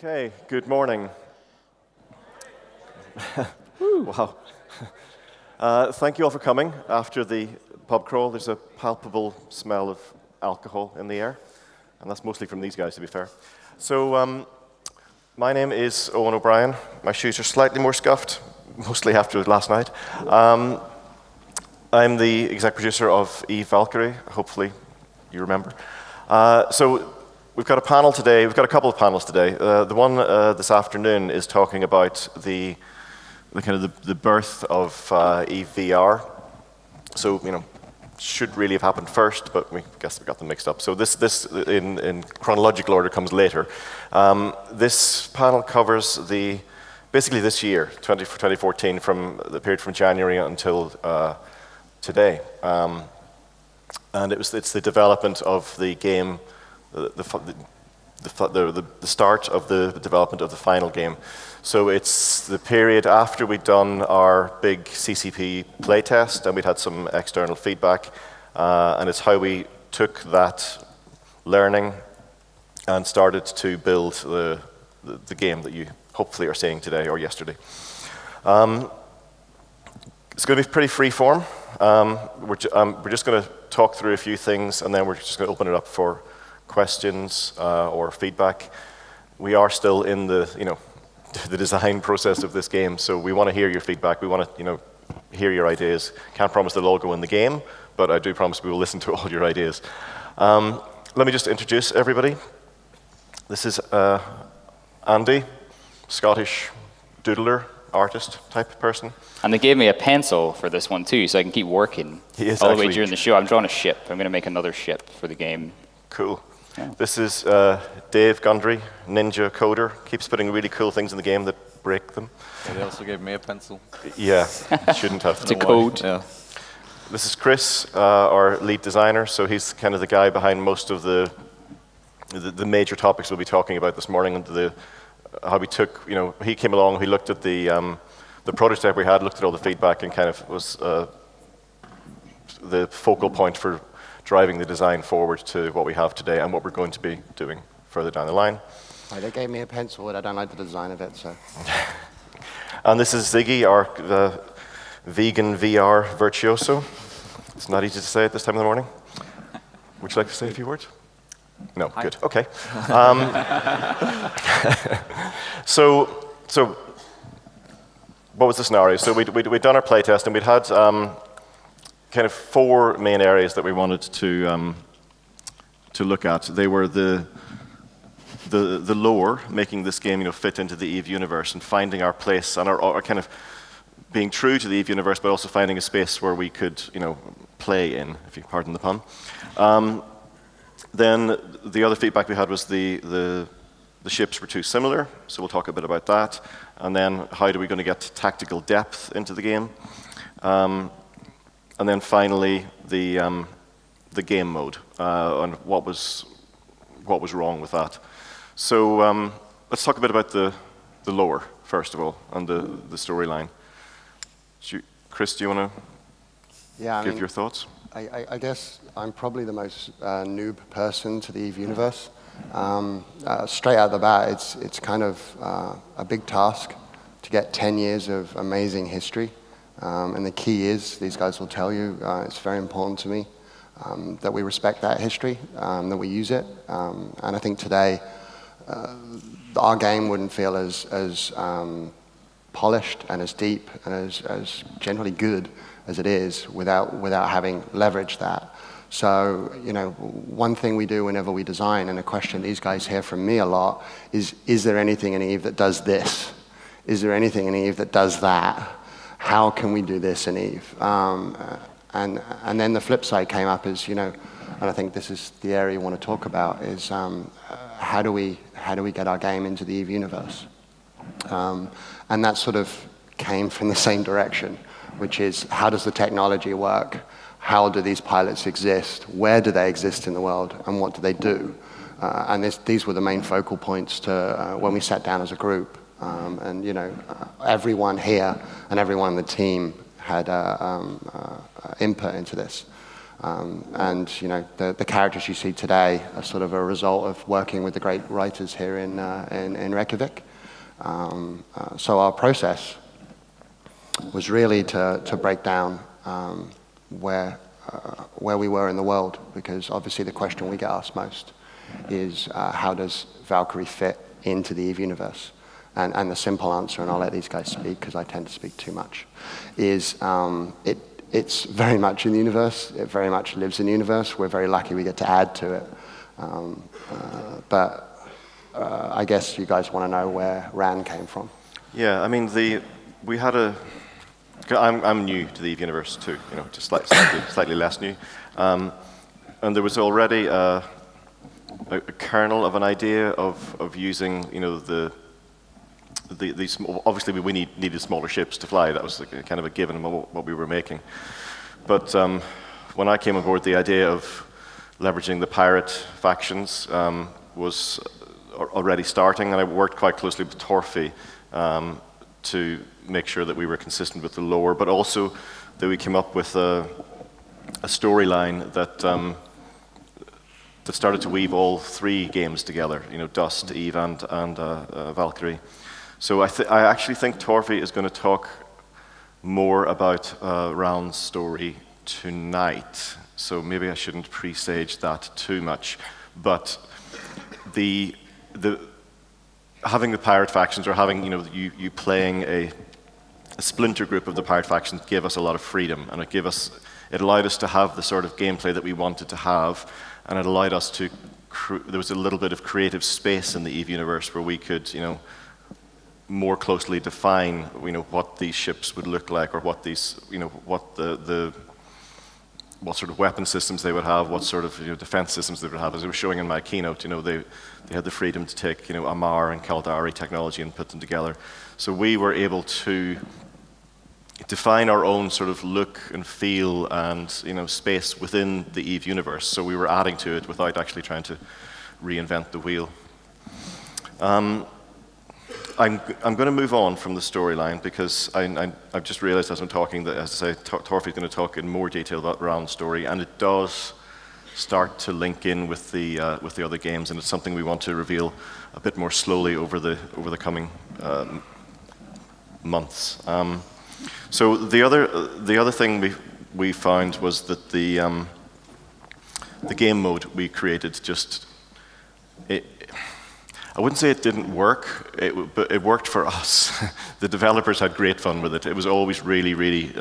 Okay, good morning. Wow. Thank you all for coming. After the pub crawl, there's a palpable smell of alcohol in the air, and that's mostly from these guys, to be fair. So, my name is Owen O'Brien. My shoes are slightly more scuffed, mostly after last night. I'm the exec producer of Eve Valkyrie. Hopefully, you remember. So, we've got a panel today. We've got a couple of panels today. The one this afternoon is talking about the birth of Eve VR. So, should really have happened first, but we guess we got them mixed up. So this in chronological order comes later. This panel covers basically this year, 2014, from the period from January until today. And it's the development of the game, the start of the development of the final game. So it's the period after we'd done our big CCP playtest and we'd had some external feedback, and it's how we took that learning and started to build the game that you hopefully are seeing today or yesterday. It's going to be pretty free form. We're just going to talk through a few things and then we're just going to open it up for questions or feedback. We are still in the design process of this game, so we want to hear your feedback. We want to hear your ideas. Can't promise they'll all go in the game, but I do promise we will listen to all your ideas. Let me just introduce everybody. This is Andy, Scottish doodler, artist type person. And they gave me a pencil for this one too, so I can keep working all the way during the show. I'm drawing a ship. I'm going to make another ship for the game. Cool. Yeah. This is Dave Gundry, ninja coder. Keeps putting really cool things in the game that break them. Yeah, they also gave me a pencil. Yeah, shouldn't have. To code. Yeah. This is Chris, our lead designer. So he's kind of the guy behind most of the major topics we'll be talking about this morning. And how we took, he came along, he looked at the prototype we had, looked at all the feedback, and kind of was the focal point for driving the design forward to what we have today and what we're going to be doing further down the line. Right, they gave me a pencil, but I don't like the design of it, so. And this is Ziggy, our vegan VR virtuoso. It's not easy to say at this time of the morning. Would you like to say a few words? No, Hi. Good, okay. So what was the scenario? So we'd done our playtest and we'd had kind of four main areas that we wanted to look at. They were the lore, making this game fit into the Eve universe and finding our place and our kind of being true to the Eve universe, but also finding a space where we could play in, if you pardon the pun. Then the other feedback we had was the ships were too similar, so we'll talk a bit about that. And then how are we going to get tactical depth into the game? And then finally, the game mode and what was wrong with that. So let's talk a bit about the lore first of all and the storyline. Chris, do you want to give your thoughts? I guess I'm probably the most noob person to the Eve universe. Straight out of the bat, it's kind of a big task to get 10 years of amazing history. And the key is, these guys will tell you, it's very important to me that we respect that history, that we use it. And I think today, our game wouldn't feel as polished and as deep and as generally good as it is without having leveraged that. So, one thing we do whenever we design, and a question these guys hear from me a lot, is there anything in Eve that does this? Is there anything in Eve that does that? How can we do this in Eve? And then the flip side came up is, and I think this is the area you want to talk about, is how do we get our game into the Eve universe? And that sort of came from the same direction, which is how does the technology work? How do these pilots exist? Where do they exist in the world? And what do they do? And these were the main focal points to when we sat down as a group. And everyone here and everyone on the team had input into this. And you know, the characters you see today are sort of a result of working with the great writers here in Reykjavik. So our process was really to break down where we were in the world, because obviously the question we get asked most is how does Valkyrie fit into the EVE universe? And the simple answer, and I'll let these guys speak because I tend to speak too much, is it's very much in the universe. It very much lives in the universe. We're very lucky we get to add to it. But I guess you guys want to know where Ran came from. Yeah, I mean, we had a... I'm new to the EVE universe too, you know, just slightly less new. And there was already a kernel of an idea of using, you know, obviously we needed smaller ships to fly. That was kind of a given in what we were making. But when I came aboard, the idea of leveraging the pirate factions was already starting, and I worked quite closely with Torfi to make sure that we were consistent with the lore, but also that we came up with a storyline that that started to weave all three games together. You know, Dust, EVE, and Valkyrie. So I actually think Torfi is going to talk more about Ran's story tonight. So maybe I shouldn't presage that too much, but having the pirate factions, or having, you know, you playing a splinter group of the pirate factions, gave us a lot of freedom, and it allowed us to have the sort of gameplay that we wanted to have, and it allowed us to there was a little bit of creative space in the EVE universe where we could, you know, more closely define, you know, what these ships would look like, or what these, you know, what what sort of weapon systems they would have, what sort of, you know, defense systems they would have. As I was showing in my keynote, you know, they had the freedom to take, you know, Amarr and Caldari technology and put them together. So we were able to define our own sort of look and feel and, you know, space within the EVE universe. So we were adding to it without actually trying to reinvent the wheel. I'm going to move on from the storyline, because I've just realized as I'm talking that, as I say, Torfi's going to talk in more detail about Ran's story, and it does start to link in with the other games, and it's something we want to reveal a bit more slowly over the coming months. So the other thing we found was that the game mode we created just I wouldn't say it didn't work, but it worked for us. The developers had great fun with it. It was always really, really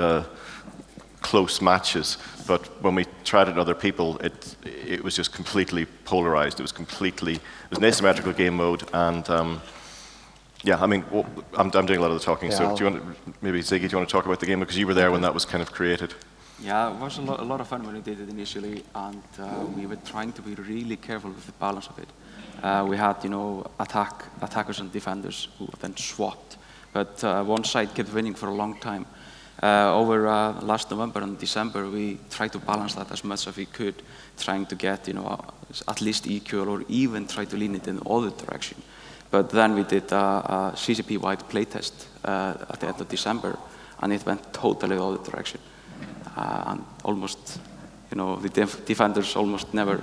close matches, but when we tried it on other people, it was just completely polarized. It was an asymmetrical game mode, and yeah, I mean, well, I'm doing a lot of the talking, so do you want to, maybe Ziggy, do you want to talk about the game, because you were there when that was kind of created? Yeah, it was a lot of fun when we did it initially, and we were trying to be really careful with the balance of it. We had, you know, attackers and defenders who then swapped, but one side kept winning for a long time. Over last November and December, we tried to balance that as much as we could, trying to get, you know, at least equal, or even try to lean it in the other direction. But then we did a CCP-wide playtest at the end of December, and it went totally the other direction. And almost, you know, the defenders almost never.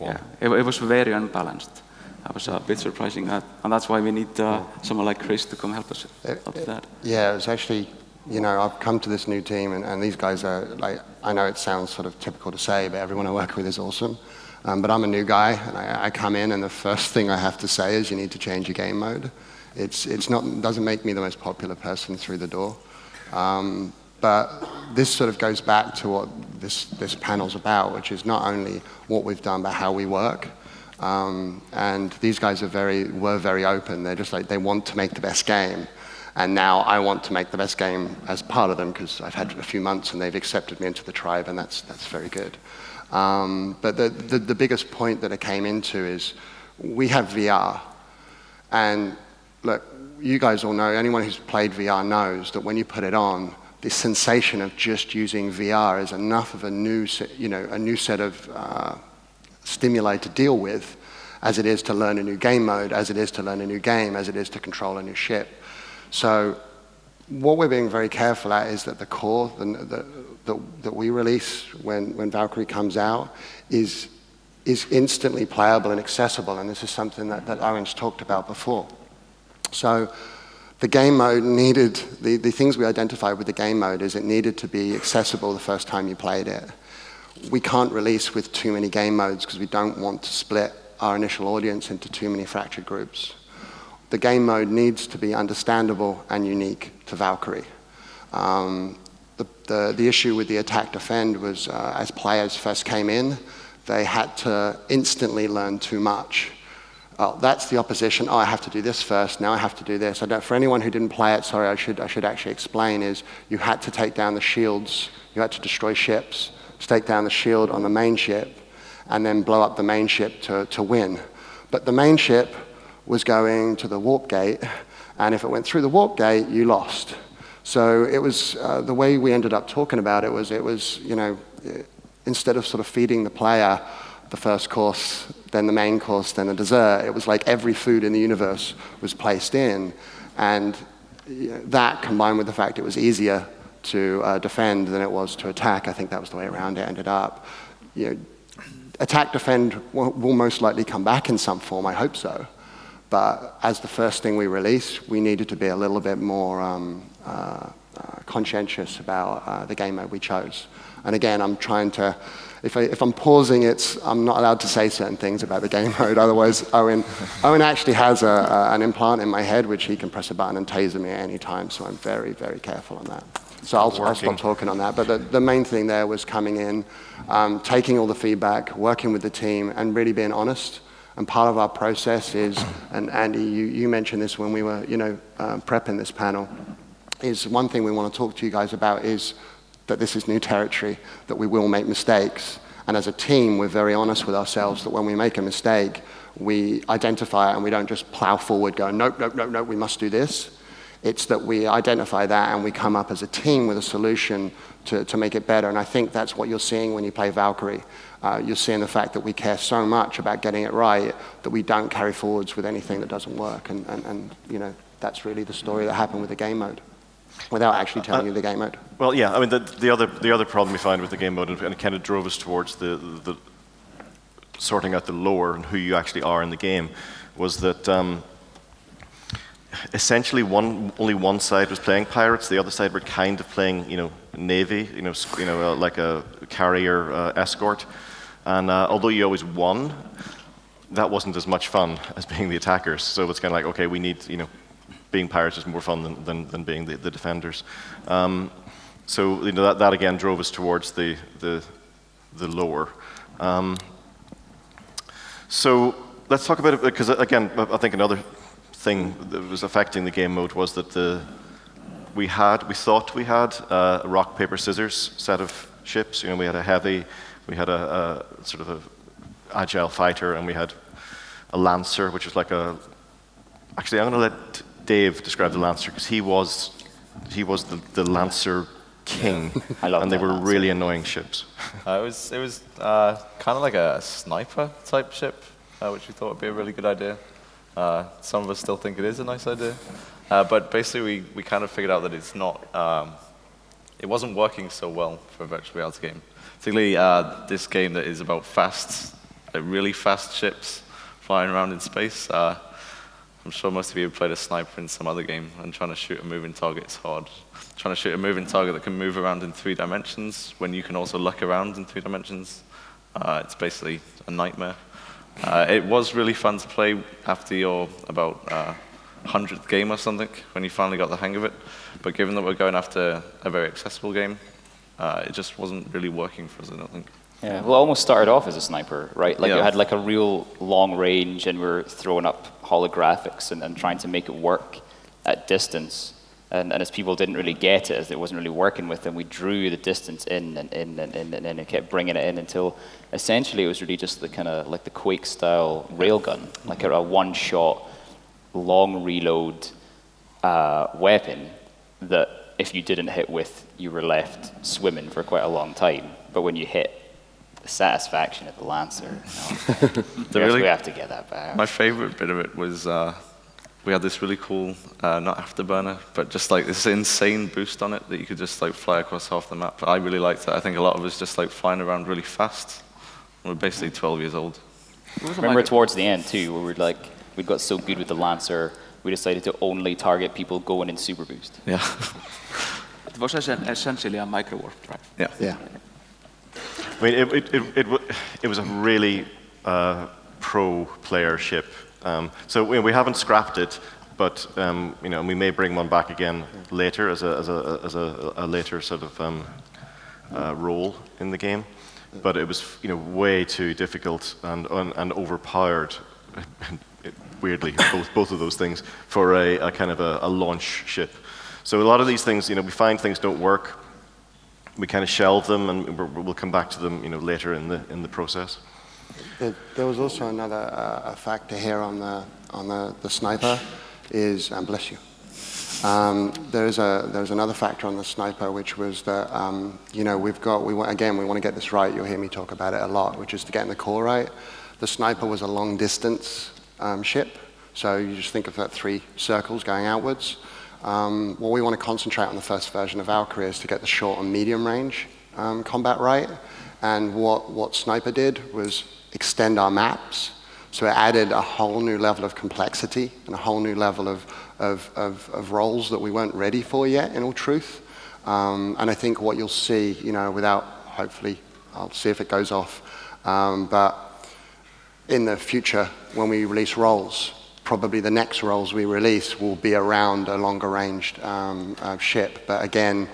Yeah, it was very unbalanced. That was a bit surprising, and that's why we need someone like Chris to come help us with that. Yeah, it was actually, you know, I've come to this new team, and these guys are, like, I know it sounds sort of typical to say, but everyone I work with is awesome. But I'm a new guy, and I come in, and the first thing I have to say is you need to change your game mode. It doesn't make me the most popular person through the door. But this sort of goes back to what this panel's about, which is not only what we've done, but how we work. And these guys were very open. They're just like, they want to make the best game. And now I want to make the best game as part of them, because I've had a few months and they've accepted me into the tribe, and that's very good. But the biggest point that I came into is we have VR. And look, you guys all know, anyone who's played VR knows that when you put it on, the sensation of just using VR is enough of a new set of stimuli to deal with, as it is to learn a new game mode, as it is to learn a new game, as it is to control a new ship. So what we're being very careful at is that the core, that we release when Valkyrie comes out is instantly playable and accessible, and this is something that Owen's talked about before. So the game mode needed, the things we identified with the game mode is it needed to be accessible the first time you played it. We can't release with too many game modes because we don't want to split our initial audience into too many fractured groups. The game mode needs to be understandable and unique to Valkyrie. The issue with the attack defend was as players first came in, they had to instantly learn too much. Oh, that's the opposition. Oh, I have to do this first. Now I have to do this. For anyone who didn't play it, sorry, I should actually explain, is you had to take down the shields. You had to destroy ships, take down the shield on the main ship, and then blow up the main ship to win. But the main ship was going to the warp gate, and if it went through the warp gate, you lost. So it was, the way we ended up talking about it was, you know, instead of sort of feeding the player the first course, then the main course, then the dessert, it was like every food in the universe was placed in. And that, combined with the fact it was easier to defend than it was to attack, I think that was the way around it ended up. You know, attack defend will most likely come back in some form, I hope so. But as the first thing we released, we needed to be a little bit more conscientious about the game mode we chose. And again, I'm trying to, if I'm pausing, I'm not allowed to say certain things about the game mode, otherwise Owen actually has an implant in my head which he can press a button and taser me at any time, so I'm very, very careful on that. So I'll stop talking on that, but the main thing there was coming in, taking all the feedback, working with the team, and really being honest. And part of our process is, and Andy, you mentioned this when we were, prepping this panel, is one thing we want to talk to you guys about is that this is new territory, that we will make mistakes. And as a team, we're very honest with ourselves that when we make a mistake, we identify it and we don't just plow forward going, nope, nope, nope, nope, we must do this. It's that we identify that and we come up as a team with a solution to make it better. And I think that's what you're seeing when you play Valkyrie. You're seeing the fact that we care so much about getting it right that we don't carry forwards with anything that doesn't work. And that's really the story that happened with the game mode, without actually telling you the game mode. Well, yeah, I mean, the other problem we find with the game mode, and it kind of drove us towards the sorting out the lore and who you actually are in the game, was that essentially only one side was playing pirates, the other side were kind of playing, navy, like a carrier escort, and although you always won, that wasn't as much fun as being the attackers. So it's kind of like, okay, we need, being pirates is more fun than being the defenders. So that again drove us towards the lore. So let's talk about it, because again, I think another thing that was affecting the game mode was that we thought we had a rock, paper, scissors set of ships. We had a heavy, we had a sort of a agile fighter, and we had a lancer, which was like a. Actually, I'm going to let Dave describe the lancer because he was the lancer king, and they were lancer. Really annoying ships. It was kind of like a sniper type ship, which we thought would be a really good idea. Some of us still think it is a nice idea, but basically we kind of figured out that it's not. It wasn't working so well for a virtual reality game, particularly this game that is about really fast ships flying around in space. I'm sure most of you have played a sniper in some other game, and trying to shoot a moving target is hard. Trying to shoot a moving target that can move around in 3 dimensions when you can also look around in 3 dimensions, it's basically a nightmare. It was really fun to play after your about 100th game or something, when you finally got the hang of it. But given that we're going after a very accessible game, it just wasn't really working for us, I don't think. Yeah, well, it almost started off as a sniper, right? Like you had like a real long range, and we're throwing up holographics and trying to make it work at distance. And as people didn't really get it, as it wasn't really working with them, we drew the distance in and kept bringing it in until essentially it was really just the kind of like the Quake style railgun, like a one-shot, long reload weapon that if you didn't hit with, you were left swimming for quite a long time. But when you hit, the satisfaction of the Lancer, we have to get that back. My favorite bit of it was we had this really cool, not afterburner, but just like this insane boost on it that you could just like fly across half the map. I really liked it. I think a lot of us just like flying around really fast. We're basically 12 years old. Remember towards the end too, where we'd got so good with the Lancer, we decided to only target people going in super boost. Yeah. It was essentially a micro warp drive. Yeah. Yeah. I mean, it was a really pro player ship. So we haven't scrapped it, but we may bring one back again later as a later sort of role in the game. But it was way too difficult and overpowered. Weirdly, both of those things for a kind of a launch ship. So a lot of these things, we find things don't work. We kind of shelve them, and we'll come back to them, later in the process. There was also another factor here on the sniper is, and bless you. There's another factor on the sniper, which was that we want to get this right. You'll hear me talk about it a lot, which is to get in the core right. The sniper was a long distance ship, so you just think of that 3 circles going outwards. What we want to concentrate on the first version of Valkyrie is to get the short and medium range combat right. And what Sniper did was extend our maps. So it added a whole new level of complexity and a whole new level of roles that we weren't ready for yet, in all truth. And I think what you'll see, hopefully, I'll see if it goes off, but in the future, when we release roles, probably the next roles we release will be around a longer ranged ship. But again,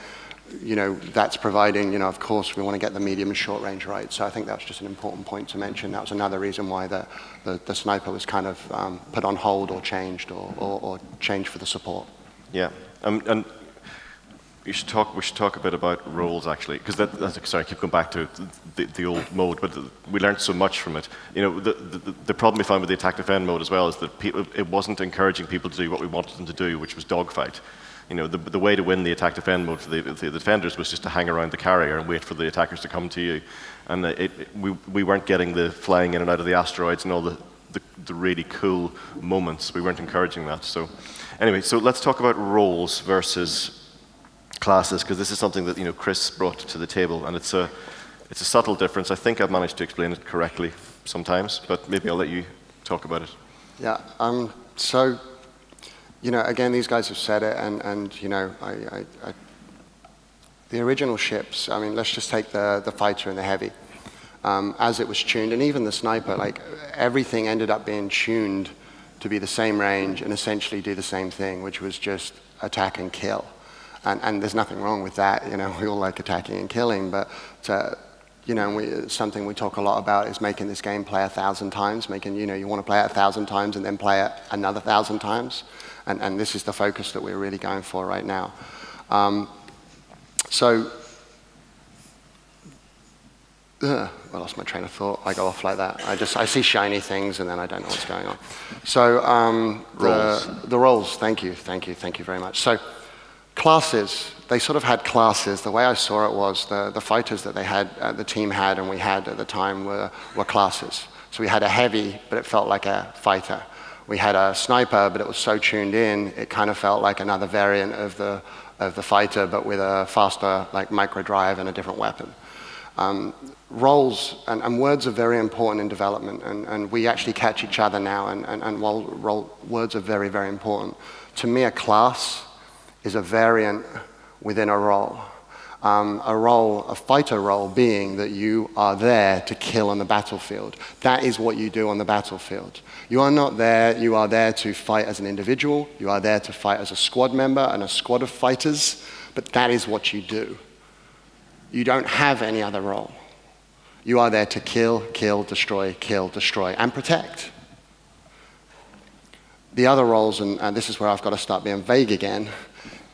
that's providing, of course, we want to get the medium and short range right. So I think that's just an important point to mention. That was another reason why the sniper was kind of put on hold or changed or changed for the support. Yeah, and we should talk a bit about roles actually, because sorry, I keep going back to the old mode, but we learned so much from it. The problem we found with the attack defend mode as well is that it wasn't encouraging people to do what we wanted them to do, which was dogfight. The way to win the attack defend mode for the defenders was just to hang around the carrier and wait for the attackers to come to you, and we weren't getting the flying in and out of the asteroids and all the really cool moments. We weren't encouraging that. So anyway, so let's talk about roles versus classes, because this is something that Chris brought to the table, and it's a subtle difference. I think I've managed to explain it correctly sometimes, but maybe I'll let you talk about it. Yeah. So, again, these guys have said it, and the original ships. I mean, let's just take the fighter and the heavy. As it was tuned, and even the sniper, like everything ended up being tuned to be the same range and essentially do the same thing, which was just attack and kill. And there's nothing wrong with that, we all like attacking and killing, but something we talk a lot about is making this game play 1,000 times, you want to play it 1,000 times and then play it another 1,000 times, and this is the focus that we're really going for right now. I lost my train of thought. I go off like that. I see shiny things and then I don't know what's going on. So the roles, thank you very much. So classes, they sort of had classes. The way I saw it was the fighters that they had, the team had and we had at the time were classes. So we had a heavy, but it felt like a fighter. We had a sniper, but it was so tuned in, it kind of felt like another variant of the fighter, but with a faster like micro drive and a different weapon. Roles and words are very important in development, and we actually catch each other now, and while words are very, very important. To me, a class is a variant within a role. A fighter role being that you are there to kill on the battlefield. That is what you do on the battlefield. You are not there, you are there to fight as an individual, you are there to fight as a squad member and a squad of fighters, but that is what you do. You don't have any other role. You are there to kill, destroy, and protect. The other roles, and this is where I've got to start being vague again,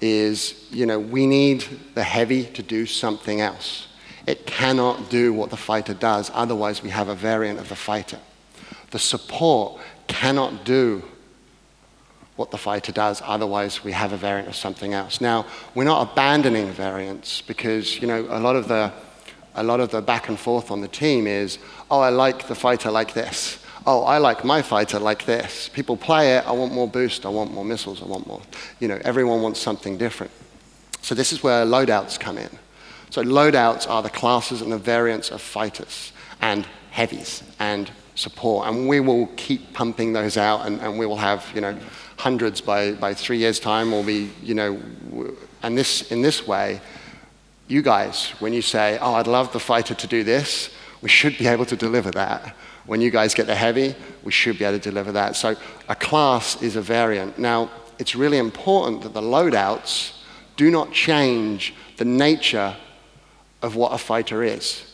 is, we need the heavy to do something else. It cannot do what the fighter does, otherwise we have a variant of the fighter. The support cannot do what the fighter does, otherwise we have a variant of something else. Now, we're not abandoning variants because, a lot of the back and forth on the team is, oh, I like the fighter like this. oh, I like my fighter like this. People play it, I want more boost, I want more missiles, I want more. Everyone wants something different. So this is where loadouts come in. So loadouts are the classes and the variants of fighters and heavies and support. And we will keep pumping those out, and we will have, hundreds by 3 years' time. Will be, and in this way, you guys, when you say, oh, I'd love the fighter to do this, we should be able to deliver that. When you guys get the heavy, we should be able to deliver that. So a class is a variant. Now, it's really important that the loadouts do not change the nature of what a fighter is.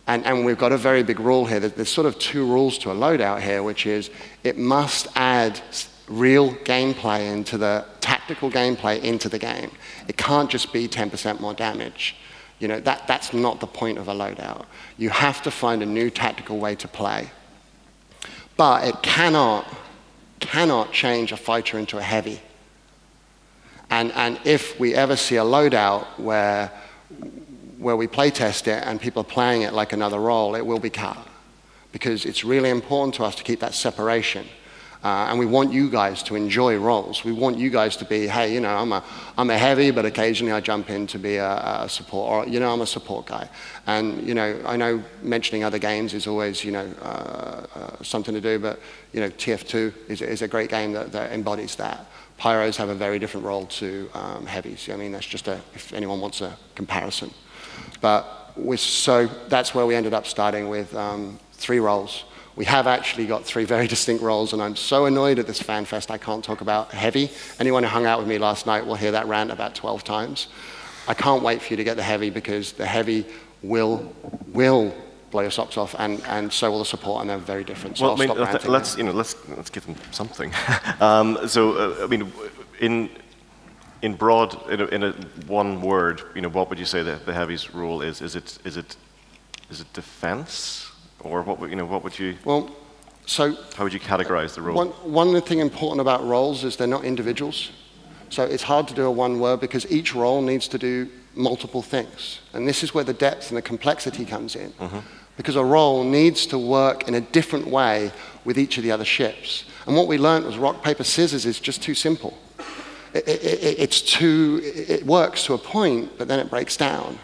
And we've got a very big rule here. There's sort of 2 rules to a loadout here, which is it must add real gameplay into the tactical gameplay into the game. It can't just be 10% more damage. That's not the point of a loadout. You have to find a new tactical way to play. But it cannot change a fighter into a heavy. And if we ever see a loadout where we play test it and people are playing it like another role, it will be cut. Because it's really important to us to keep that separation. And we want you guys to enjoy roles. We want you guys to be, hey, I'm a heavy, but occasionally I jump in to be a support, or, I'm a support guy. And, I know mentioning other games is always, something to do, but, TF2 is a great game that embodies that. Pyros have a very different role to heavies. I mean, that's just if anyone wants a comparison. But so that's where we ended up starting with 3 roles. We have actually got 3 very distinct roles, and I'm so annoyed at this fan fest I can't talk about heavy. Anyone who hung out with me last night will hear that rant about 12 times. I can't wait for you to get the heavy, because the heavy will blow your socks off, and so will the support, and they're very different. So well, let's give them something. In broad, in a one word, what would you say the heavy's role is? Is it defense? Or what would you? Well, so how would you categorize the role? One thing important about roles is they're not individuals. So it's hard to do a one word, because each role needs to do multiple things, and this is where the depth and the complexity comes in. Mm-hmm. Because a role needs to work in a different way with each of the other ships. And what we learned was rock paper scissors is just too simple. It works to a point, but then it breaks down.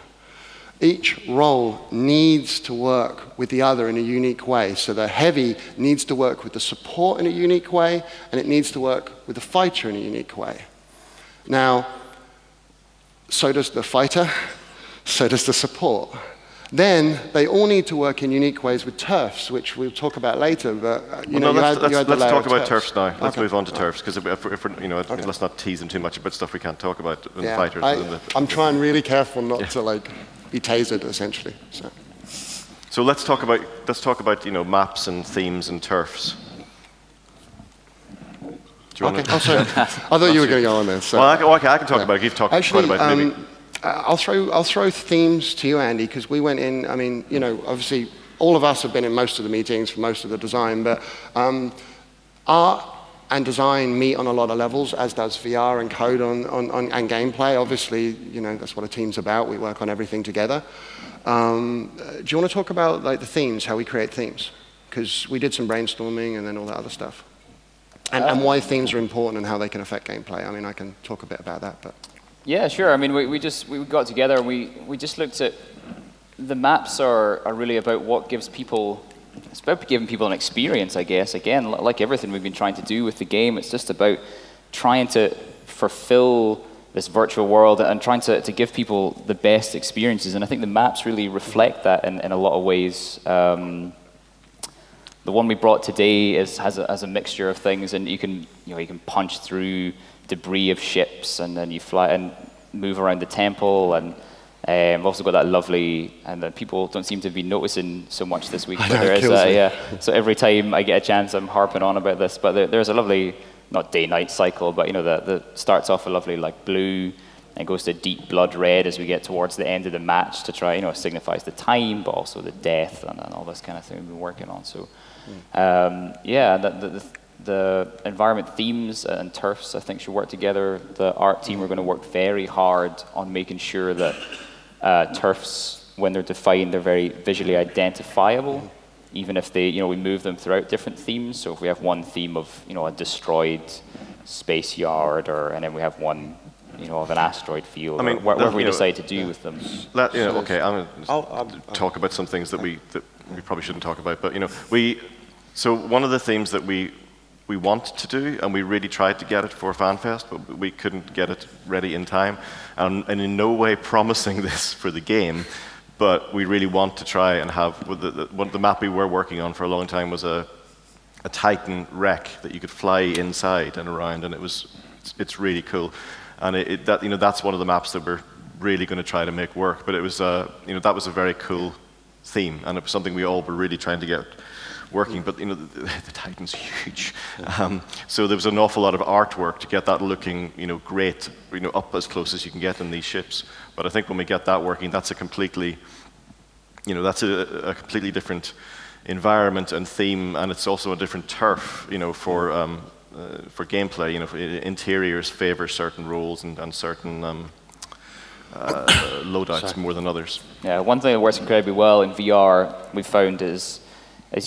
Each role needs to work with the other in a unique way. So the heavy needs to work with the support in a unique way, and it needs to work with the fighter in a unique way. Now, so does the fighter, so does the support. Then they all need to work in unique ways with turfs, which we'll talk about later. But let's talk about turfs now. Let's move on to turfs, because let's not tease them too much about stuff we can't talk about in the fighters. I'm trying really careful not to be tasered, essentially. So let's talk about maps and themes and turfs. Okay. Oh, sorry. I thought you were going to go on there. So. Well, I can talk about it. You've talked quite about it. Maybe. I'll throw themes to you, Andy, because we went in. I mean, obviously, all of us have been in most of the meetings for most of the design, but art and design meet on a lot of levels, as does VR and code and gameplay. Obviously, that's what a team's about. We work on everything together. Do you want to talk about the themes, how we create themes? Because we did some brainstorming and then all that other stuff. And why themes are important and how they can affect gameplay. I mean, I can talk a bit about that, but... Yeah, sure. I mean, we got together and we just looked at... The maps are really about what gives people... It's about giving people an experience, I guess. Again, like everything we've been trying to do with the game, it's just about trying to fulfill this virtual world and trying to give people the best experiences. And I think the maps really reflect that in a lot of ways. The one we brought today has a mixture of things, and you can punch through debris of ships, and then you fly and move around the temple, and we've also got that lovely, and people don't seem to be noticing so much this week, but there is so every time I get a chance I'm harping on about this, but there's a lovely, not day-night cycle, but the starts off a lovely blue and goes to deep blood red as we get towards the end of the match to try, signifies the time, but also the death and all this kind of thing we've been working on. So the environment themes and turfs, I think, should work together. The art team are going to work very hard on making sure that turfs, when they're defined, they're very visually identifiable. even if they, we move them throughout different themes. So if we have one theme of, a destroyed space yard, and then we have one, of an asteroid field, or whatever we decide to do with them. Okay, I'm going to talk about some things that we probably shouldn't talk about, but so one of the themes that we want to do, and we really tried to get it for FanFest, but we couldn't get it ready in time, and in no way promising this for the game, but we really want to try and have, the map we were working on for a long time was a Titan wreck that you could fly inside and around, and it's really cool. And that's one of the maps that we're really going to try to make work. But it was, that was a very cool theme, and it was something we all were really trying to get working. But the Titan's huge, so there was an awful lot of artwork to get that looking, great, up as close as you can get in these ships. But I think when we get that working, that's a completely, that's a completely different environment and theme, and it's also a different turf, for gameplay. Interiors favor certain roles and certain loadouts more than others. Yeah, one thing that works incredibly well in VR we've found is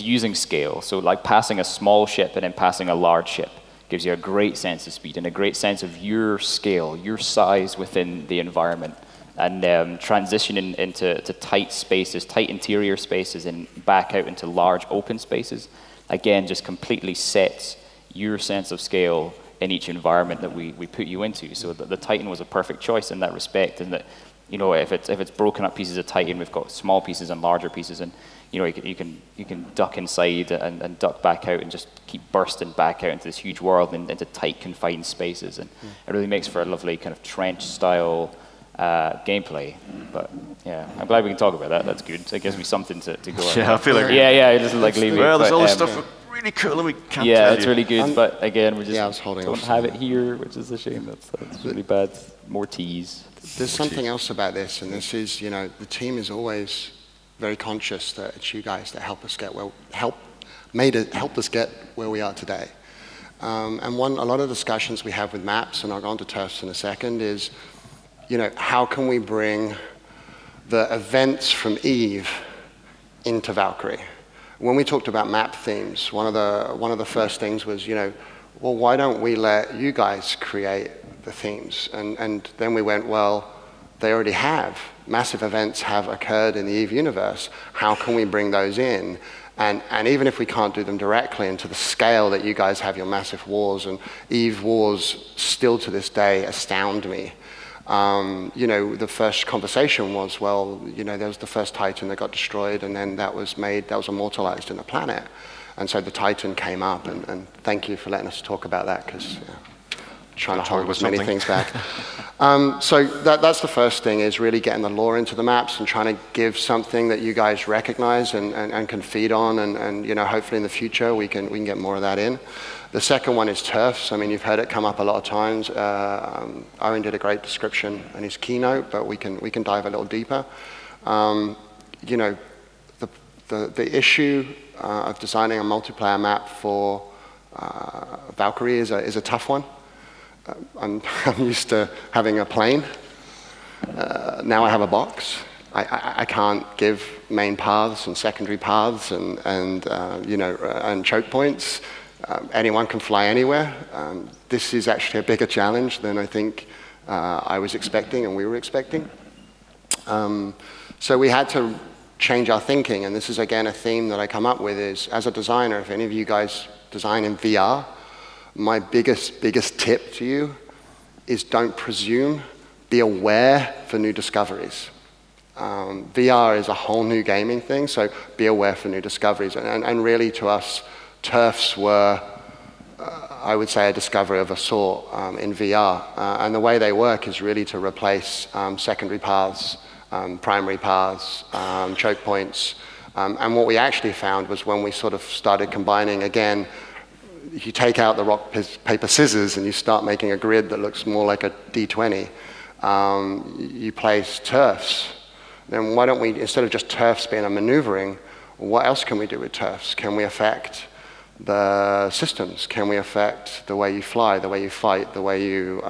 using scale. So like passing a small ship and then passing a large ship gives you a great sense of speed and a great sense of your scale, your size within the environment. And transitioning into tight spaces, tight interior spaces, and back out into large open spaces, again, just completely sets your sense of scale in each environment that we put you into. So the Titan was a perfect choice in that respect, and that if it's broken up pieces of Titan, we've got small pieces and larger pieces, and you can duck inside and duck back out and just keep bursting back out into this huge world and into tight confined spaces, and it really makes for a lovely kind of trench style gameplay. But yeah, I'm glad we can talk about that. That's good. It gives me something to go on. Yeah, I feel like it doesn't like leave me. Well, there's all this stuff really cool and we can't tell you. It's really good, but again, we just don't have it here, which is a shame. That's really bad. More teas. There's something else about this, and this is, the team is always very conscious that it's you guys that help us get helped us get where we are today. And a lot of discussions we have with maps, and I'll go on to turfs in a second, is how can we bring the events from Eve into Valkyrie? When we talked about map themes, one of the first things was, well, why don't we let you guys create the themes? And then we went, well, they already have. Massive events have occurred in the Eve universe. How can we bring those in? And even if we can't do them directly into the scale that you guys have your massive wars, and Eve wars still to this day astound me. The first conversation was, well, there was the first Titan that got destroyed, and then that was immortalized in the planet. And so the Titan came up, and thank you for letting us talk about that, because trying to hold as many things back. So that's the first thing, is really getting the lore into the maps and trying to give something that you guys recognize and can feed on, and hopefully in the future we can get more of that in. The second one is turfs. I mean, you've heard it come up a lot of times. Owen did a great description in his keynote, but we can dive a little deeper. The issue of designing a multiplayer map for Valkyrie is a tough one. I'm used to having a plane. Now I have a box. I can't give main paths and secondary paths and choke points. Anyone can fly anywhere. This is actually a bigger challenge than I think I was expecting and we were expecting. So we had to change our thinking, and this is again a theme that I come up with is, as a designer, if any of you guys design in VR, my biggest tip to you is don't presume, be aware for new discoveries. VR is a whole new gaming thing, so be aware for new discoveries. And really to us, turfs were, I would say, a discovery of a sort in VR. And the way they work is really to replace secondary paths, primary paths, choke points. And what we actually found was when we sort of started combining, again, you take out the rock, paper, scissors, and you start making a grid that looks more like a D20. You place turfs. Then why don't we, instead of just turfs being a maneuvering, what else can we do with turfs? Can we affect the systems? Can we affect the way you fly, the way you fight, the way you,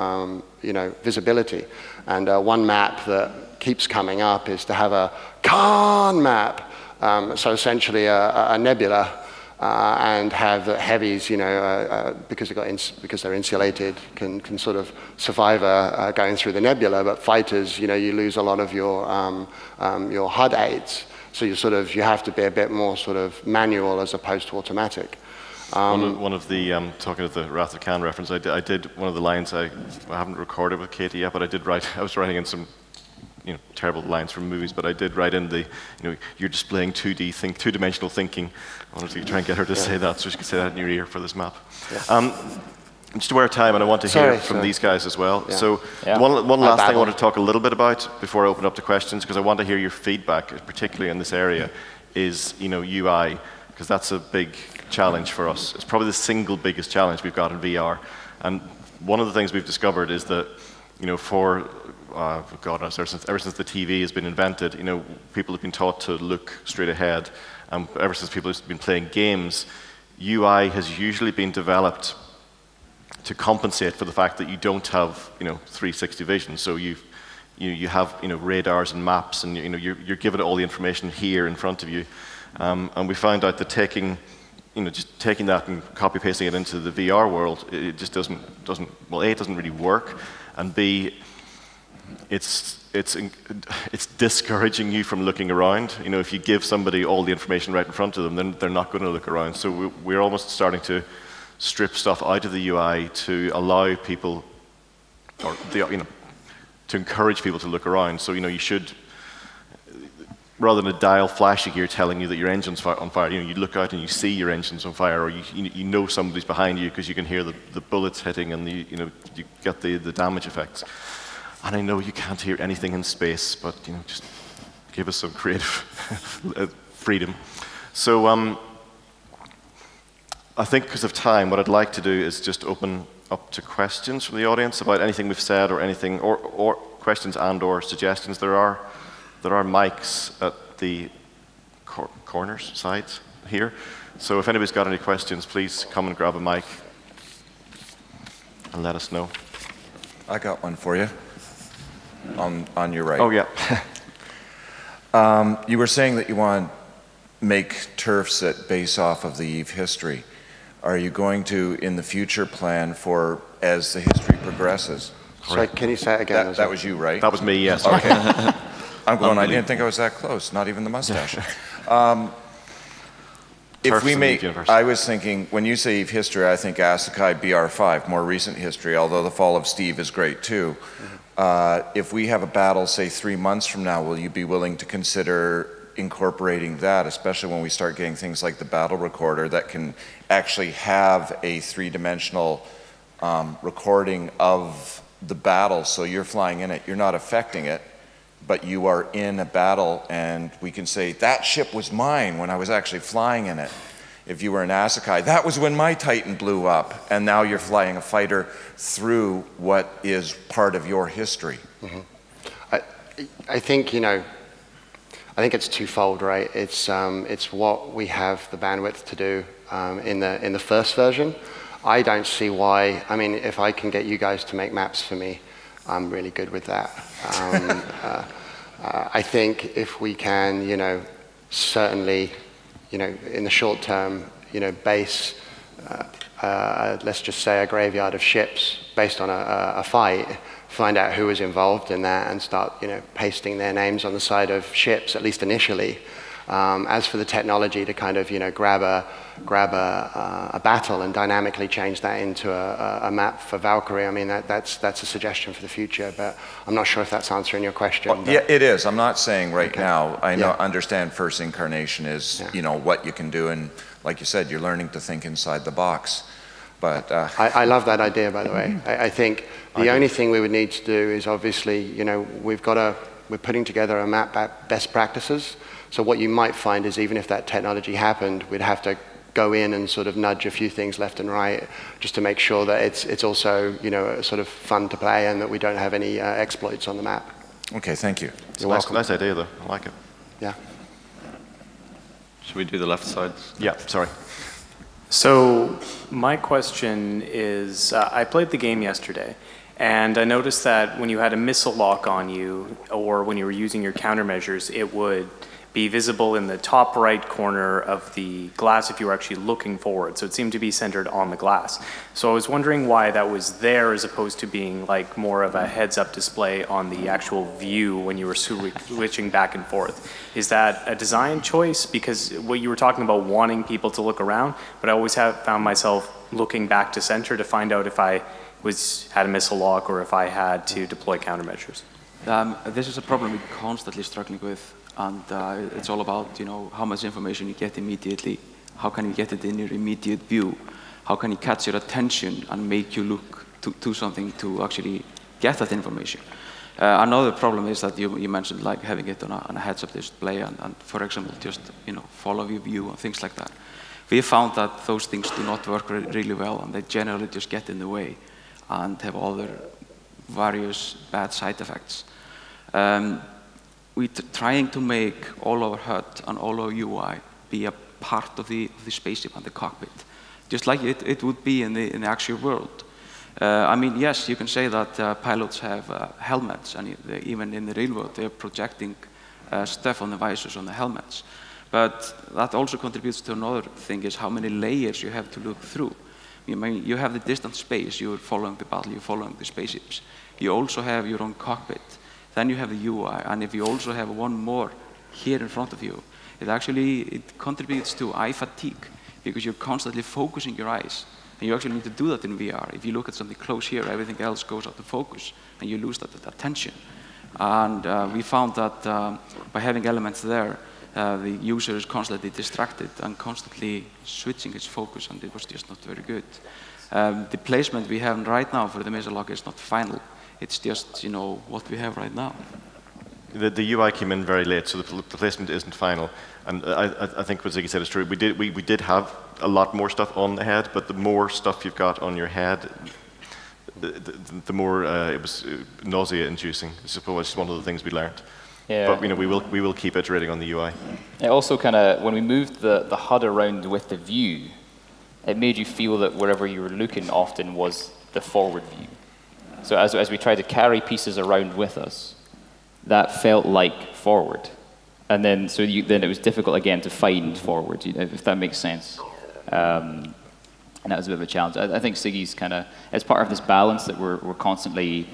visibility? And one map that keeps coming up is to have a Khan map. So essentially a nebula, and have the heavies, because they're insulated, can sort of survive going through the nebula. But fighters, you lose a lot of your HUD aids. So you have to be a bit more sort of manual as opposed to automatic. One of the, talking of the Wrath of Khan reference, I did one of the lines, I haven't recorded with Katie yet, but I did write, I was writing in some terrible lines from movies, but I did write in the, you're displaying two-dimensional thinking. I wanted to try and get her to say that, so she could say that in your ear for this map. Yeah. I'm just aware of time, and I want to hear from these guys as well. Yeah. So one last thing I want to talk a little bit about before I open up to questions, because I want to hear your feedback, particularly in this area, is UI, because that's a big challenge for us. It's probably the single biggest challenge we've got in VR. And one of the things we've discovered is that, for God knows, ever since the TV has been invented, people have been taught to look straight ahead. Ever since people have been playing games, UI has usually been developed to compensate for the fact that you don't have 360 vision. So you have radars and maps, and you're given all the information here in front of you. And we found out that just taking that and copy pasting it into the VR world, it just doesn't well, A, it doesn't really work, and B, it's discouraging you from looking around. If you give somebody all the information right in front of them, then they're not going to look around. So we're almost starting to strip stuff out of the UI to allow people, or to encourage people to look around. So you should, rather than a dial flashing here telling you that your engine's on fire, you look out and you see your engine's on fire, or you know somebody's behind you because you can hear the bullets hitting, and you get the damage effects. And I know you can't hear anything in space, but just give us some creative freedom. So I think because of time, what I'd like to do is just open up to questions from the audience about anything we've said, or anything, or questions and/or suggestions. There are mics at the corners, sides here. So if anybody's got any questions, please come and grab a mic and let us know. I got one for you. On your right. Oh, yeah. You were saying that you want to make turfs that base off of the EVE history. Are you going to, in the future, plan for as the history progresses? Sorry, can you say it again? That was you, right? That was me, yes. Okay. I'm going, I didn't think I was that close, not even the mustache. If we make, I was thinking, when you say EVE history, I think Asakai BR5, more recent history, although the fall of Steve is great too. If we have a battle, say 3 months from now, will you be willing to consider incorporating that, especially when we start getting things like the battle recorder that can actually have a three-dimensional recording of the battle, so you're flying in it, you're not affecting it, but you are in a battle, and we can say, that ship was mine when I was actually flying in it. If you were in Asakai, that was when my Titan blew up, and now you're flying a fighter through what is part of your history. Mm-hmm. I think, I think it's twofold, right? It's what we have the bandwidth to do in the first version. I don't see why, if I can get you guys to make maps for me, I'm really good with that. I think if we can, certainly, in the short term, base, let's just say a graveyard of ships based on a fight, find out who was involved in that and start, pasting their names on the side of ships, at least initially. As for the technology to kind of, grab a battle and dynamically change that into a map for Valkyrie, that's a suggestion for the future, but I'm not sure if that's answering your question. Well, yeah, it is. I'm not saying right now. I understand First Incarnation is, what you can do, and like you said, you're learning to think inside the box. But I love that idea, by the way. I think the only thing we would need to do is obviously, we're putting together a map at best practices. So what you might find is even if that technology happened, we'd have to go in and sort of nudge a few things left and right just to make sure that it's also, sort of fun to play and that we don't have any exploits on the map. Okay, thank you. You're welcome. Nice idea, though. I like it. Yeah. Should we do the left side? Yeah, sorry. So my question is, I played the game yesterday, and I noticed that when you had a missile lock on you, or when you were using your countermeasures, it would be visible in the top right corner of the glass if you were actually looking forward. So it seemed to be centered on the glass. So I was wondering why that was there as opposed to being like more of a heads-up display on the actual view when you were switching back and forth. Is that a design choice? Because what you were talking about wanting people to look around, but I always have found myself looking back to center to find out if I had a missile lock or if I had to deploy countermeasures. This is a problem we're constantly struggling with. And it's all about, how much information you get immediately. How can you get it in your immediate view? How can you catch your attention and make you look to something to actually get that information? Another problem is that you mentioned like having it on a heads-up display and, for example, just follow your view and things like that. We found that those things do not work really well, and they generally just get in the way and have other various bad side effects. We're trying to make all our HUD and all our UI be a part of the spaceship and the cockpit, just like it would be in the actual world. I mean, yes, you can say that pilots have helmets, and even in the real world, they're projecting stuff on the visors on the helmets. But that also contributes to another thing, is how many layers you have to look through. I mean, you have the distant space, you're following the battle, you're following the spaceships. You also have your own cockpit. Then you have the UI, and if you also have one more here in front of you, it contributes to eye fatigue, because you're constantly focusing your eyes, and you actually need to do that in VR. If you look at something close here, everything else goes out of focus, and you lose that attention. And we found that by having elements there, the user is constantly distracted and constantly switching its focus, and it was just not very good. The placement we have right now for the missile lock is not final. It's just, what we have right now. The UI came in very late, so the placement isn't final. And I think what Ziggy said is true. We did have a lot more stuff on the head, but the more stuff you've got on your head, the more it was nausea-inducing. I suppose it's one of the things we learned. Yeah. But we will keep iterating on the UI. It also kind of, when we moved the HUD around with the view, it made you feel that wherever you were looking often was the forward view. So as we tried to carry pieces around with us, that felt like forward. And then, then it was difficult again to find forward, if that makes sense. And that was a bit of a challenge. I think Siggy's kind of, it's part of this balance that we're constantly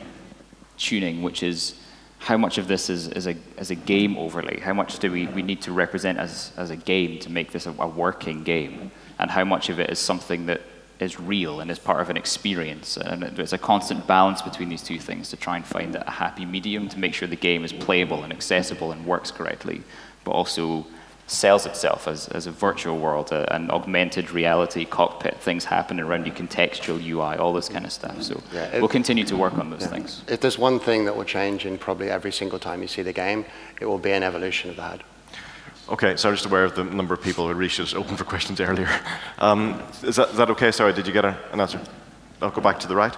tuning, which is how much of this is a game overlay? How much do we need to represent as a game to make this a working game? And how much of it is something that is real and is part of an experience? And there's a constant balance between these two things to try and find a happy medium to make sure the game is playable and accessible and works correctly, but also sells itself as a virtual world, an augmented reality cockpit, things happening around you, contextual UI, all this kind of stuff. So we'll continue to work on those things. If there's one thing that will change in probably every single time you see the game, it will be an evolution of the HUD. Okay, so I'm just aware of the number of people who reached us open for questions earlier. Is that okay? Sorry, did you get an answer? I'll go back to the right.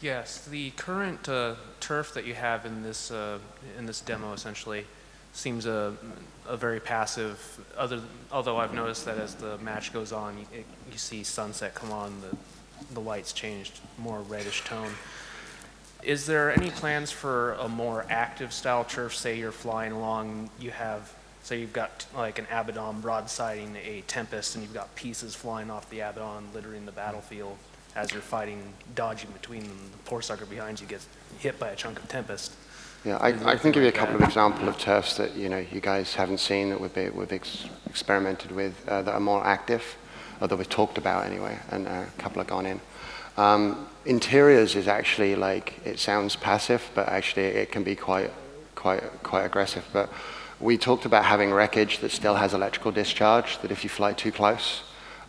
Yes, the current turf that you have in this demo essentially seems a very passive. Although I've noticed that as the match goes on, you see sunset come on, the lights changed more reddish tone. Is there any plans for a more active style turf? Say you're flying along, say you've got like an Abaddon broadsiding a Tempest, and you've got pieces flying off the Abaddon littering the battlefield as you're fighting, dodging between them. The poor sucker behind you gets hit by a chunk of Tempest. Yeah, I can give you a couple of examples of turfs that you guys haven't seen that we've experimented with that are more active, or that we've talked about anyway, and a couple have gone in. Interiors is actually it sounds passive, but actually it can be quite aggressive. But we talked about having wreckage that still has electrical discharge, that if you fly too close,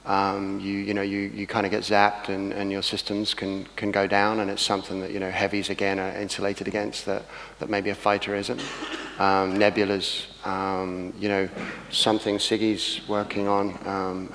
you kind of get zapped and your systems can go down, and it's something that heavies again are insulated against that maybe a fighter isn't. Nebulas, something Siggy's working on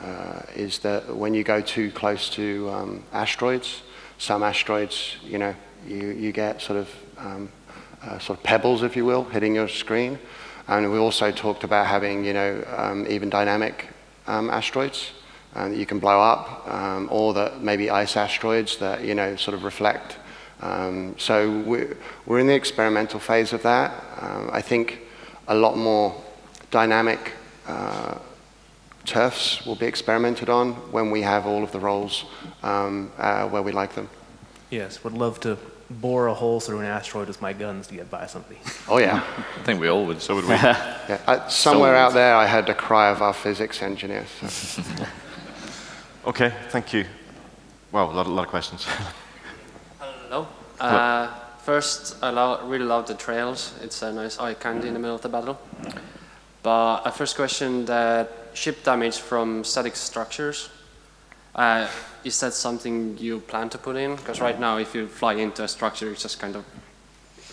is that when you go too close to asteroids, some asteroids, you get sort of pebbles, if you will, hitting your screen. And we also talked about having even dynamic asteroids that you can blow up, or that maybe ice asteroids that sort of reflect. So we're in the experimental phase of that. I think a lot more dynamic turfs will be experimented on when we have all of the roles where we like them. Yes, would love to bore a hole through an asteroid with my guns to get by somebody. Oh yeah. I think we all would. So would we. Yeah, somewhere out there I heard the cry of our physics engineers. So. Okay, thank you. Wow, a lot of questions. Hello. First, I really love the trails. It's a nice eye candy in the middle of the battle. But a first question, that ship damage from static structures, is that something you plan to put in? Because right now, if you fly into a structure, it's just kind of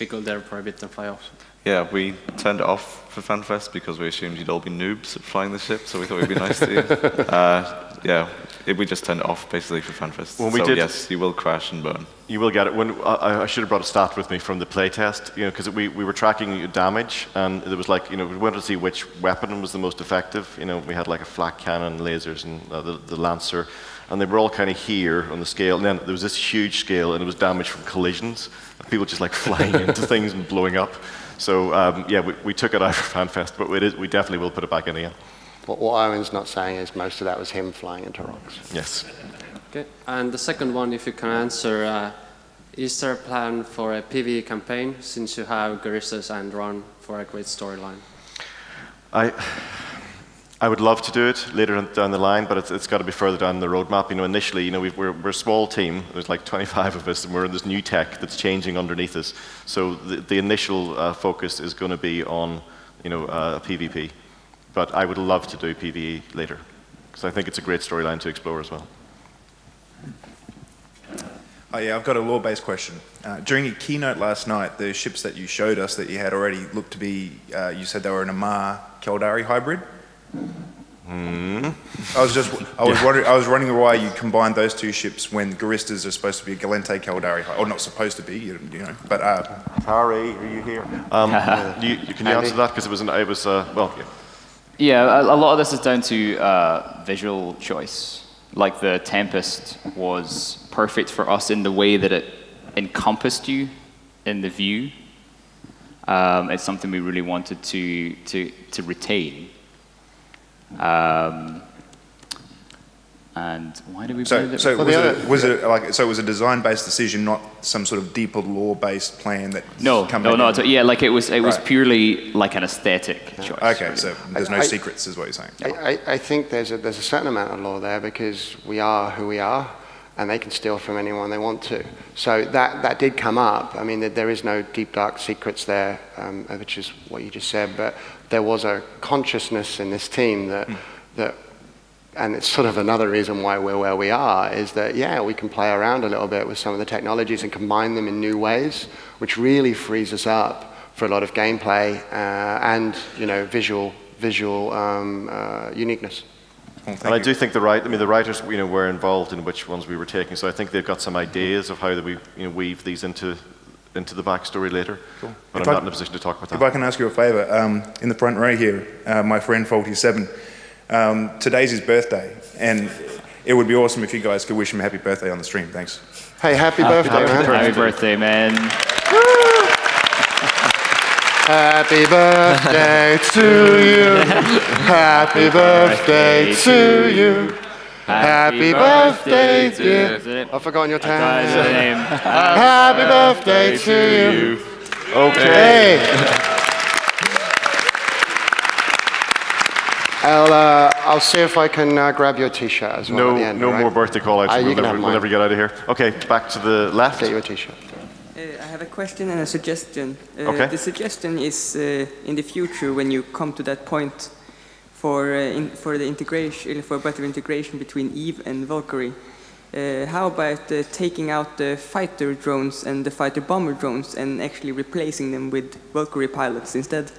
wiggle there for a bit and fly off. Yeah, we turned it off for FanFest because we assumed you'd all be noobs at flying the ship, so we thought it'd be nice to you. Yeah, we just turned it off basically for FanFest. When we did, yes, you will crash and burn. You will get it. When I should have brought a stat with me from the playtest, because we were tracking damage, and there was like, we wanted to see which weapon was the most effective. We had like a flak cannon, lasers, and the Lancer, and they were all kind of here on the scale. And then there was this huge scale, and it was damage from collisions, people just like flying into things and blowing up. So yeah, we took it out for FanFest, but we definitely will put it back in again. What Owen's not saying is most of that was him flying into rocks. Yes. Okay, and the second one, if you can answer, is there a plan for a PvE campaign, since you have Guristas and Ron for a great storyline? I would love to do it later down the line, but it's got to be further down the roadmap. Initially, we're a small team. There's like 25 of us, and we're in this new tech that's changing underneath us. So the initial focus is going to be on, PvP. But I would love to do PvE later, because I think it's a great storyline to explore as well. Oh yeah, I've got a lore-based question. During your keynote last night, the ships that you showed us that you had already looked to be, you said they were an Amarr Caldari hybrid. I was wondering why you combined those two ships when Guristas are supposed to be a Gallente Caldari, or not supposed to be, but. Harry, are you here? Can you answer that? Because well, yeah. Yeah, a lot of this is down to visual choice. Like the Tempest was perfect for us in the way that it encompassed you in the view. It's something we really wanted to retain. And why did we build it? So was it a design-based decision, not some sort of deeper lore-based plan that? No. Yeah, like it was purely like an aesthetic choice. Okay, really. So there's no secrets, is what you're saying. I think there's a certain amount of lore there because we are who we are, and they can steal from anyone they want to. So that did come up. I mean, there is no deep dark secrets there, which is what you just said. But there was a consciousness in this team that. And it's sort of another reason why we're where we are, is that, yeah, we can play around a little bit with some of the technologies and combine them in new ways, which really frees us up for a lot of gameplay and, visual uniqueness. And I do think the writers, were involved in which ones we were taking, so I think they've got some ideas of how we, weave these into the backstory later. Cool. But I'm not in a position to talk about that. If I can ask you a favor, in the front row here, my friend Faulty7, today's his birthday, and it would be awesome if you guys could wish him a happy birthday on the stream. Thanks. Hey, happy birthday, man. Happy birthday, man. Happy birthday to you. Happy birthday to you. Happy birthday, dear. I've forgotten your name. Happy birthday to you. Okay. I'll see if I can grab your T-shirt as well at the end. No more birthday call-outs. We'll never get out of here. Okay, back to the left. Get you a T-shirt. I have a question and a suggestion. Okay. The suggestion is in the future, when you come to that point, for the integration, for better integration between Eve and Valkyrie, how about taking out the fighter drones and the fighter bomber drones and actually replacing them with Valkyrie pilots instead?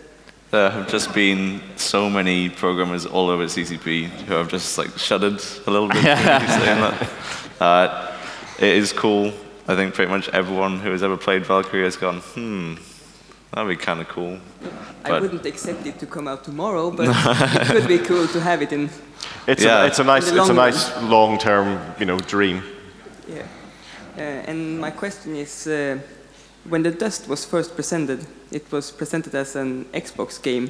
There have just been so many programmers all over CCP who have just shuddered a little bit saying that. It is cool. I think pretty much everyone who has ever played Valkyrie has gone, that'd be kind of cool. I wouldn't accept it to come out tomorrow, but it could be cool to have it in. It's a nice long-term, dream. Yeah. And my question is, when the Dust was first presented, it was presented as an Xbox game.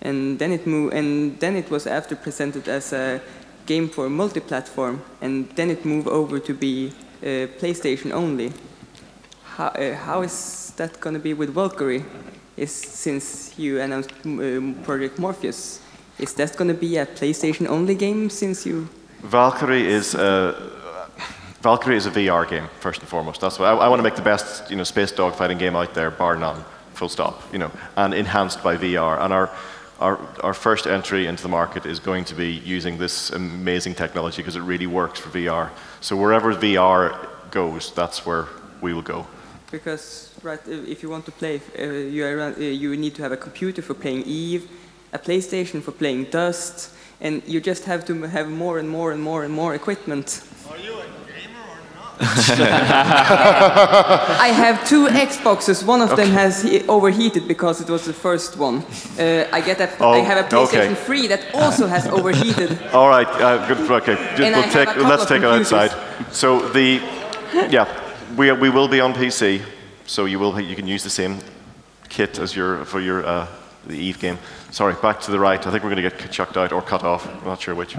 and then it was after presented as a game for multi-platform, and then it moved over to be PlayStation only. How is that going to be with Valkyrie? Since you announced Project Morpheus, is that going to be a PlayStation only game? Since you Valkyrie is a VR game first and foremost. That's why I want to make the best space dogfighting game out there, bar none, full stop. And enhanced by VR. And our first entry into the market is going to be using this amazing technology because it really works for VR. So wherever VR goes, that's where we will go. Because if you want to play, you need to have a computer for playing Eve, a PlayStation for playing Dust, and you just have to have more and more and more and more equipment. Are you a gamer or not? I have 2 Xboxes. One of them has overheated because it was the first one. I have a PlayStation 3 that also has overheated. All right, good. Okay, let's take it outside. So we will be on PC. So you can use the same kit as for the Eve game. Sorry, back to the right. I think we're going to get chucked out or cut off. I'm not sure which.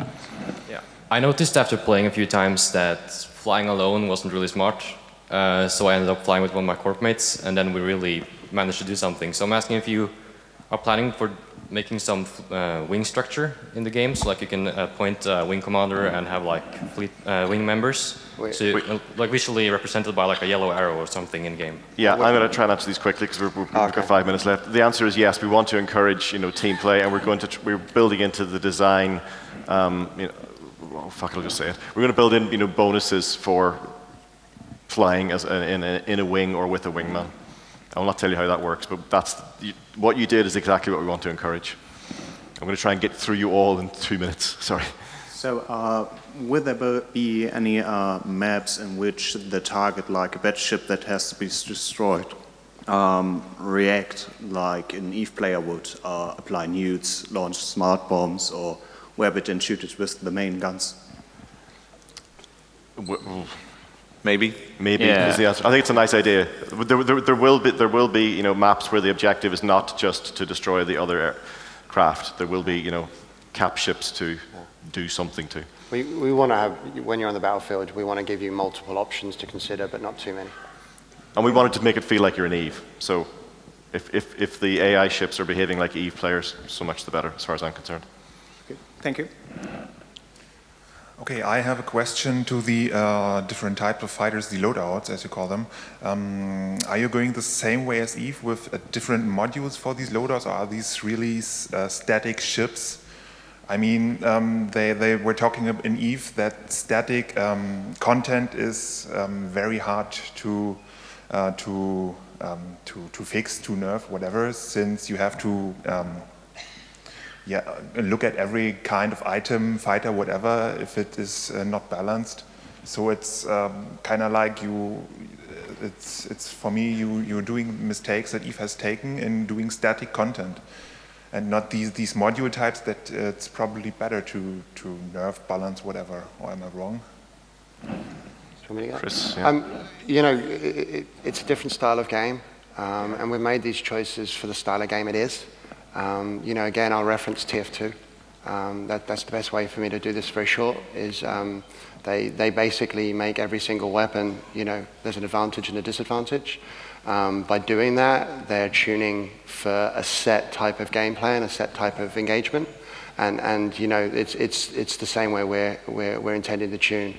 Yeah, I noticed after playing a few times that flying alone wasn't really smart. So I ended up flying with one of my corp mates, and then we really managed to do something. So I'm asking if you are planning for making some wing structure in the game, so like you can appoint a wing commander and have like fleet wing members, like visually represented by like a yellow arrow or something in game. Yeah, I'm going to try and answer these quickly because we've got 5 minutes left. The answer is yes. We want to encourage team play, and we're building into the design. Oh, fuck, I'll just say it. We're going to build in bonuses for flying as in a wing or with a wingman. I'll not tell you how that works, but what you did is exactly what we want to encourage. I'm going to try and get through you all in 2 minutes. Sorry. So, will there be any maps in which the target, like a battleship that has to be destroyed, react like an Eve player would, apply nukes, launch smart bombs, or web it and shoot it with the main guns? Maybe. Yeah. Is the answer. I think it's a nice idea. There will be maps where the objective is not just to destroy the other craft. There will be cap ships to do something to. We want to have, when you're on the battlefield, we want to give you multiple options to consider, but not too many. And we wanted to make it feel like you're an Eve. So if the AI ships are behaving like Eve players, so much the better, as far as I'm concerned. Okay. Thank you. Okay, I have a question to the different types of fighters, the loadouts, as you call them. Are you going the same way as Eve with different modules for these loadouts, or are these really static ships? I mean, they were talking in Eve that static content is very hard to fix, to nerf, whatever, since you have to look at every kind of item, fighter, whatever, if it is not balanced. So it's kind of like it's for me, you're doing mistakes that Eve has taken in doing static content, and not these module types that it's probably better to nerf, balance, whatever. Or am I wrong? Chris, yeah. It's a different style of game, and we've made these choices for the style of game it is. Again, I'll reference TF2. That's the best way for me to do this very short, is they basically make every single weapon, there's an advantage and a disadvantage. By doing that, they're tuning for a set type of gameplay and a set type of engagement. And it's the same way we're intending to tune.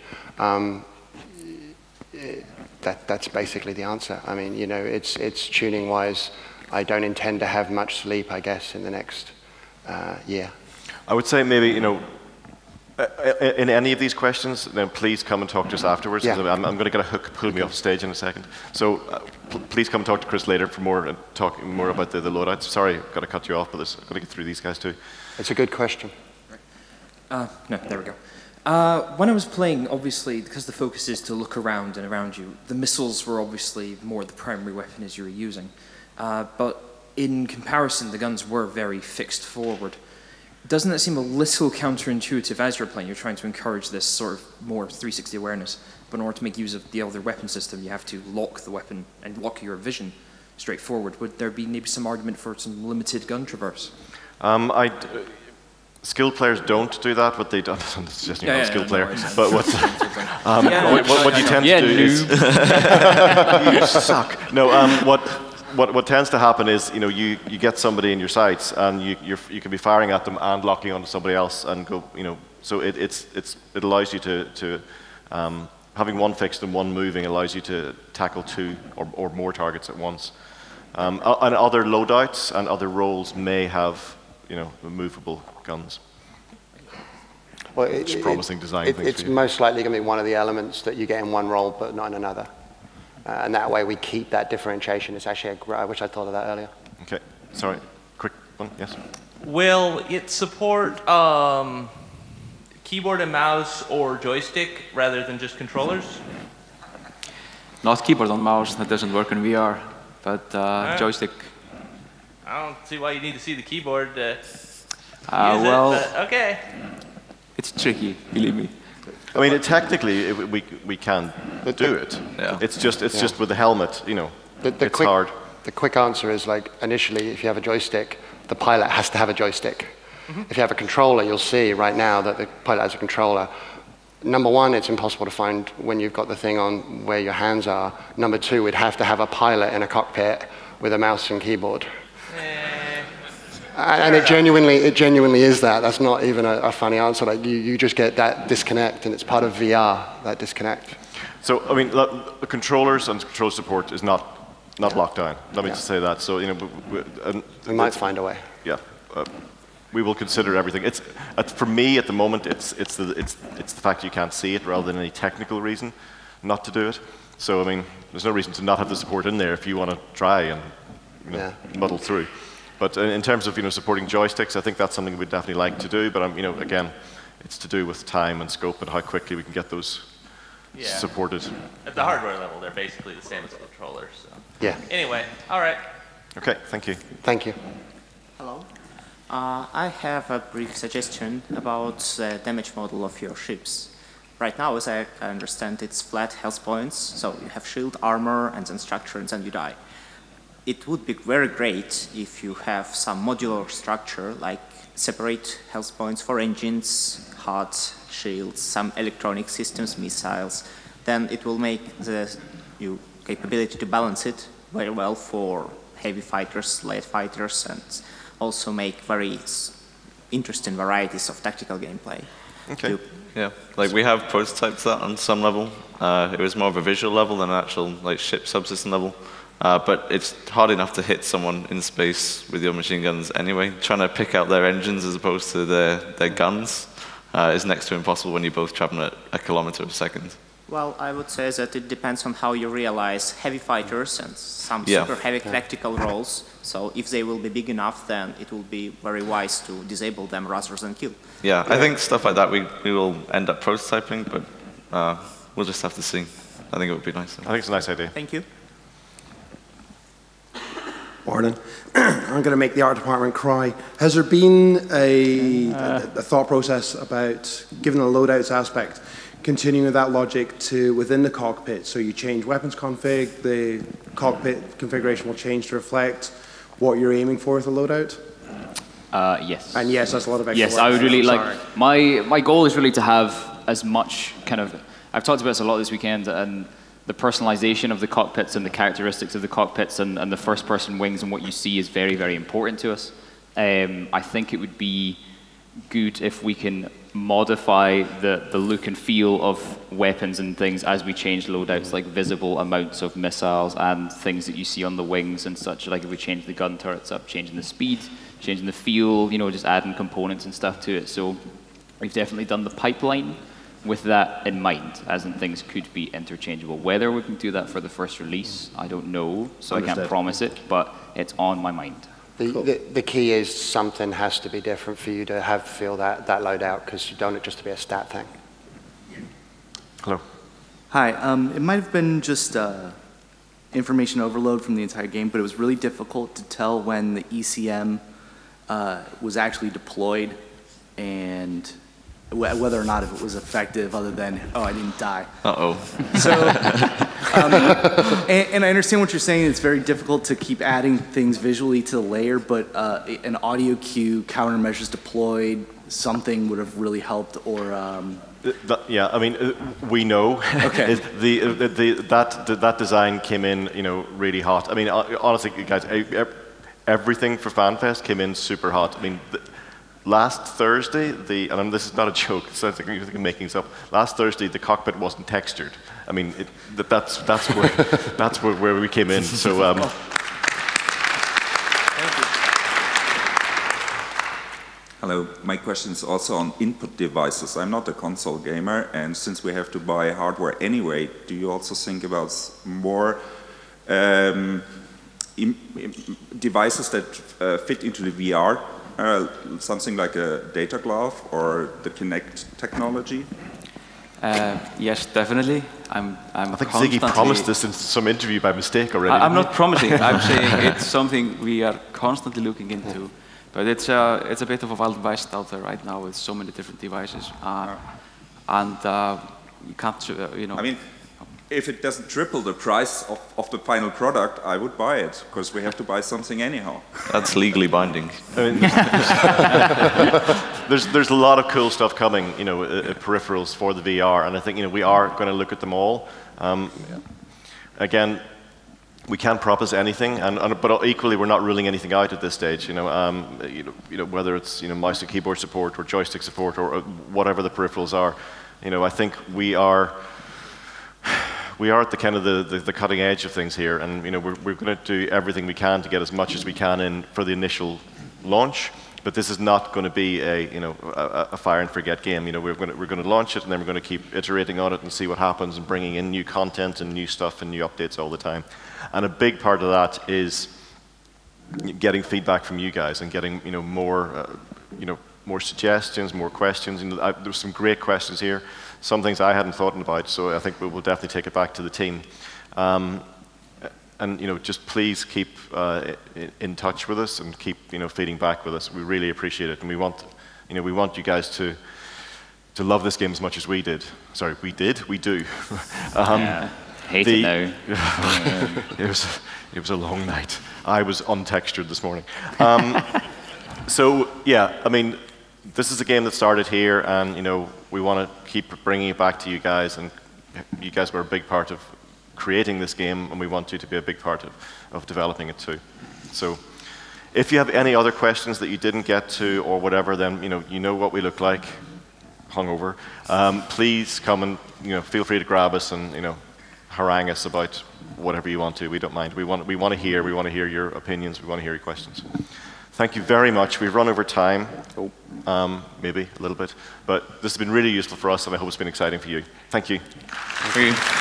That's basically the answer. I mean, it's tuning-wise. I don't intend to have much sleep, I guess, in the next year. I would say maybe, in any of these questions, then please come and talk to us afterwards. Yeah. I'm going to get a hook pull me off stage in a second. So please come and talk to Chris later for more talking more about the loadouts. Sorry, I've got to cut you off, but I've got to get through these guys too. It's a good question. No, there we go. When I was playing, obviously, because the focus is to look around and around you, the missiles were obviously more the primary weapon as you were using. But in comparison, the guns were very fixed forward. Doesn't that seem a little counterintuitive as you're playing? You're trying to encourage this sort of more 360 awareness, but in order to make use of the other weapon system, you have to lock the weapon and lock your vision straight forward. Would there be maybe some argument for some limited gun traverse? Skilled players don't do that. What they do, I'm suggesting you're not a skilled player, no, but what you tend to do is you suck. No, what tends to happen is you get somebody in your sights and you can be firing at them and locking onto somebody else and go so it allows you to having one fixed and one moving allows you to tackle two or more targets at once. And other loadouts and other roles may have movable guns. Well, it's promising design things. It's most likely going to be one of the elements that you get in one role, but not in another. And that way we keep that differentiation. It's actually, I wish I thought of that earlier. Okay, sorry, quick one, yes? Will it support keyboard and mouse or joystick rather than just controllers? Not keyboard and mouse, that doesn't work in VR, but joystick. I don't see why you need to see the keyboard to well, use it, but okay. It's tricky, believe me. I mean, technically, we can do it. Yeah. It's just with the helmet, it's hard. The quick answer is initially, if you have a joystick, the pilot has to have a joystick. Mm-hmm. If you have a controller, you'll see right now that the pilot has a controller. Number one, it's impossible to find when you've got the thing on where your hands are. Number two, we'd have to have a pilot in a cockpit with a mouse and keyboard. And it genuinely is that. That's not even a funny answer. You just get that disconnect, and it's part of VR, that disconnect. So, I mean, the controllers and control support is not locked down. Let me just say that. So, we might find a way. Yeah, we will consider everything. It's for me at the moment. It's the fact you can't see it rather than any technical reason not to do it. So, I mean, there's no reason to not have the support in there if you want to try and muddle through. But in terms of supporting joysticks, I think that's something we'd definitely like to do. But again, it's to do with time and scope and how quickly we can get those supported. At the hardware level, they're basically the same as controllers. So. Yeah. Anyway, all right. Okay, thank you. Thank you. Hello. I have a brief suggestion about the damage model of your ships. Right now, as I understand, it's flat health points. So you have shield, armor, and then structure, and then you die. It would be very great if you have some modular structure, like separate health points for engines, HUDs, shields, some electronic systems, missiles. Then it will make your capability to balance it very well for heavy fighters, light fighters, and also make very interesting varieties of tactical gameplay. Okay. Yeah, we have prototyped that on some level. It was more of a visual level than an actual ship subsystem level. But it's hard enough to hit someone in space with your machine guns anyway. Trying to pick out their engines as opposed to their guns is next to impossible when you're both traveling at 1 kilometer a second. Well, I would say that it depends on how you realize heavy fighters and some super heavy tactical roles. So if they will be big enough, then it will be very wise to disable them rather than kill. Yeah, I think stuff like that we will end up prototyping, but we'll just have to see. I think it would be nice. I think it's a nice idea. Thank you. Morning. I'm going to make the art department cry. Has there been a thought process about, given the loadouts aspect, continuing with that logic to within the cockpit? So you change weapons config, the cockpit configuration will change to reflect what you're aiming for with the loadout? Yes. And yes, that's a lot of extra Yes, work. I would really like, my goal is really to have as much I've talked about this a lot this weekend, and the personalization of the cockpits and the characteristics of the cockpits and the first-person wings and what you see is very, very important to us. I think it would be good if we can modify the look and feel of weapons and things as we change loadouts, like visible amounts of missiles and things that you see on the wings and such. Like if we change the gun turrets up, changing the speed, changing the feel, just adding components and stuff to it. So we've definitely done the pipeline with that in mind, as in things could be interchangeable. Whether we can do that for the first release, I don't know, so I can't promise it, but it's on my mind. The key is something has to be different for you to feel that loadout, because you don't want it just to be a stat thing. Hello. Hi. It might have been just information overload from the entire game, but it was really difficult to tell when the ECM was actually deployed and whether or not if it was effective other than, oh, I didn't die. Uh-oh. So And I understand what you're saying. It's very difficult to keep adding things visually to the layer, but an audio cue, countermeasures deployed, something would have really helped, or... Yeah, I mean, we know. Okay. That design came in, really hot. I mean, honestly, guys, everything for FanFest came in super hot. I mean, last Thursday, and this is not a joke, it sounds like you're making this up. Last Thursday, the cockpit wasn't textured. I mean, that's where we came in. So. Hello, my question is also on input devices. I'm not a console gamer, and since we have to buy hardware anyway, do you also think about more devices that fit into the VR? Something like a data glove or the Kinect technology? Yes, definitely. I think Ziggy promised this in some interview by mistake already. I'm not promising. I'm saying it's something we are constantly looking into. But it's a bit of a wild west out there right now with so many different devices, and you can't, I mean, if it doesn't triple the price of the final product, I would buy it because we have to buy something anyhow. That's legally binding. I mean, there's a lot of cool stuff coming, peripherals for the VR, and I think we are going to look at them all. Again. We can't promise anything, but equally we're not ruling anything out at this stage. Whether it's mouse and keyboard support or joystick support or whatever the peripherals are. I think we are at the kind of the cutting edge of things here, and we're going to do everything we can to get as much as we can in for the initial launch. But this is not going to be a fire and forget game. We're going to launch it, and then we're going to keep iterating on it and see what happens, and bringing in new content and new stuff and new updates all the time. And a big part of that is getting feedback from you guys and getting more suggestions, more questions. There's some great questions here. Some things I hadn't thought about, so I think we will definitely take it back to the team. And just please keep in touch with us and keep feeding back with us. We really appreciate it, and we want you guys to love this game as much as we did. Sorry, we do. Hate it now. It was a long night. I was untextured this morning. So yeah, I mean, this is a game that started here, and we want to keep bringing it back to you guys, and you guys were a big part of creating this game, and we want you to be a big part of developing it too. So if you have any other questions that you didn't get to or whatever, then you know what we look like, hungover. Please come and feel free to grab us and harangue us about whatever you want to. We don't mind. We want to hear your opinions. We want to hear your questions. Thank you very much. We've run over time, maybe a little bit, but this has been really useful for us, and I hope it's been exciting for you. Thank you. Thank you.